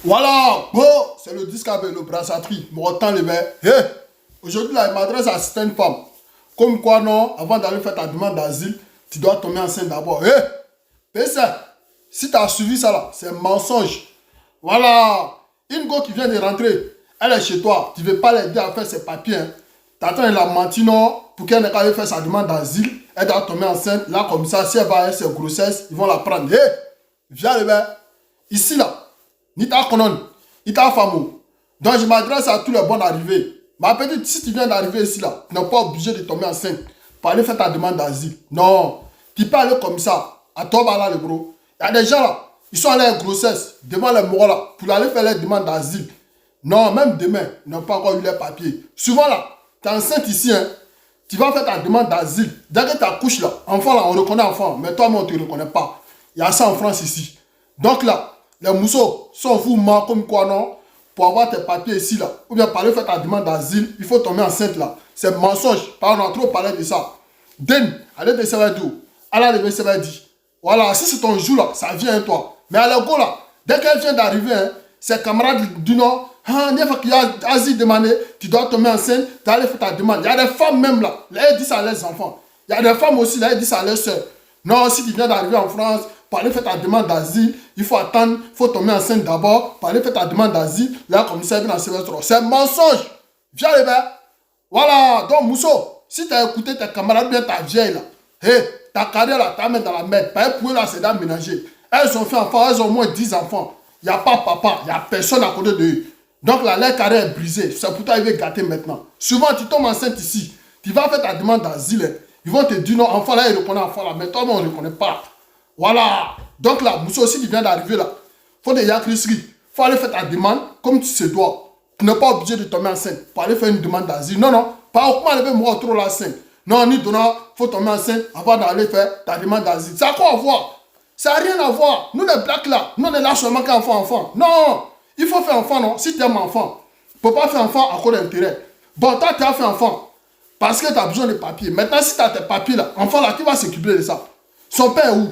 Voilà, bon, c'est le disque avec le brasserie, mon temps le verre. Aujourd'hui, là, il m'adresse à certaines femmes. Comme quoi, non, avant d'aller faire ta demande d'asile, tu dois tomber enceinte d'abord. PC, si tu as suivi ça là, c'est un mensonge. Voilà, une go qui vient de rentrer, elle est chez toi, tu ne veux pas l'aider à faire ses papiers. Hein. Tu attends, elle a menti, non, pour qu'elle n'ait qu'à faire sa demande d'asile. Elle doit tomber enceinte, là, comme ça, si elle va avoir ses grossesses, ils vont la prendre. Viens le verre. Ici, là. Ni ta konon, ni ta femme. Donc je m'adresse à tous les bons arrivés. Ma petite, si tu viens d'arriver ici là, tu n'es pas obligé de tomber enceinte pour aller faire ta demande d'asile. Non, tu peux aller comme ça, à toi là le gros. Il y a des gens là, ils sont allés à grossesse devant les morts là pour aller faire leur demande d'asile. Non, même demain, ils n'ont pas encore eu les papiers. Souvent là, tu es enceinte ici, hein, tu vas faire ta demande d'asile. Dès que tu accouches là, enfant là, on reconnaît enfant, mais toi-même on ne te reconnaît pas. Il y a ça en France ici. Donc là, les mousseaux sont vous morts comme quoi non? Pour avoir tes papiers ici là, ou bien pour aller faire ta demande d'asile, il faut tomber enceinte là. C'est mensonge, on a trop parlé de ça. Den, allez de Sévadou, allez de Sévadi. Voilà, si c'est ton jour là, ça vient à toi. Mais à l'égo là, dès qu'elle vient d'arriver, hein, ses camarades du Nord, il y a asile demandé, tu dois tomber enceinte, tu dois aller faire ta demande. Il y a des femmes même là, elles disent à leurs enfants. Il y a des femmes aussi là, elles disent à leurs soeurs. Non, si tu viens d'arriver en France, pour aller faire ta demande d'asile, il faut attendre, il faut tomber enceinte d'abord, pour aller faire ta demande d'asile, là, comme ça, vient dans semestre. C'est un mensonge. Viens les gars. Voilà, donc Mousso, si tu as écouté tes camarades, bien ta vieille là, ta carrière là, tu mis dans la merde. Pas pour là, c'est d'aménager. Elles ont fait enfant, elles ont au moins 10 enfants. Il n'y a pas papa, il n'y a personne à côté d'eux. Donc là, leur carrière est brisée. C'est pour toi, ils veulent gâter maintenant. Souvent, tu tombes enceinte ici, tu vas faire ta demande d'asile. Ils vont te dire non, enfant là, il reconnaît enfant là, mais toi, on ne reconnaît pas. Voilà. Donc là, Moussa aussi, tu viens d'arriver là. Il faut des yakrisseries. Il faut aller faire ta demande comme tu se dois. Tu n'es pas obligé de tomber enceinte pour aller faire une demande d'asile. Non, non. Pas au moins lever moi trop la scène. Non, ni donnant, il faut tomber enceinte avant d'aller faire ta demande d'asile. Ça a quoi à voir? Ça n'a rien à voir. Nous les blacks là, nous on est là seulement qu'enfant. Non. Il faut faire enfant, non. Si tu aimes enfant, tu ne peux pas faire enfant à cause d'intérêt. Bon, toi, tu as fait enfant parce que tu as besoin de papiers. Maintenant, si tu as tes papiers là, enfant là, qui va s'occuper de ça? Son père est où?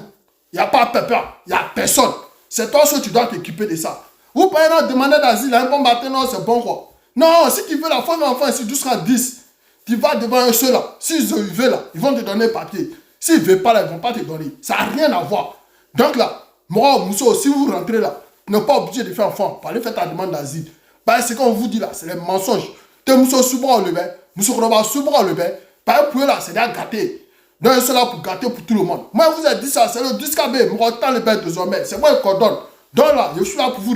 Il n'y a pas papa, il n'y a personne. C'est toi que tu dois t'occuper de ça. Vous pouvez non demander d'asile, un bon matin, non, c'est bon quoi. Non, si tu veux la femme enfant ici, 12 à 10, tu vas devant un seul là. S'ils veulent là, ils vont te donner papier. S'ils ne veulent pas là, ils ne vont pas te donner. Ça n'a rien à voir. Donc là, moi, Mousso, si vous rentrez là, tu n'es pas obligé de faire enfant pour aller faire ta demande d'asile. Parce que ce qu'on vous dit là, c'est les mensonges. Tu es Mousso souvent le bain, Mousso Kroba souvent le bain. Par exemple, là, c'est des gâtés. Donc, ils sont là pour gâter pour tout le monde. Moi, je vous ai dit ça, c'est le disque AB. Moi, tant le bain désormais. C'est moi qui coordonne. Donc là, je suis là pour vous.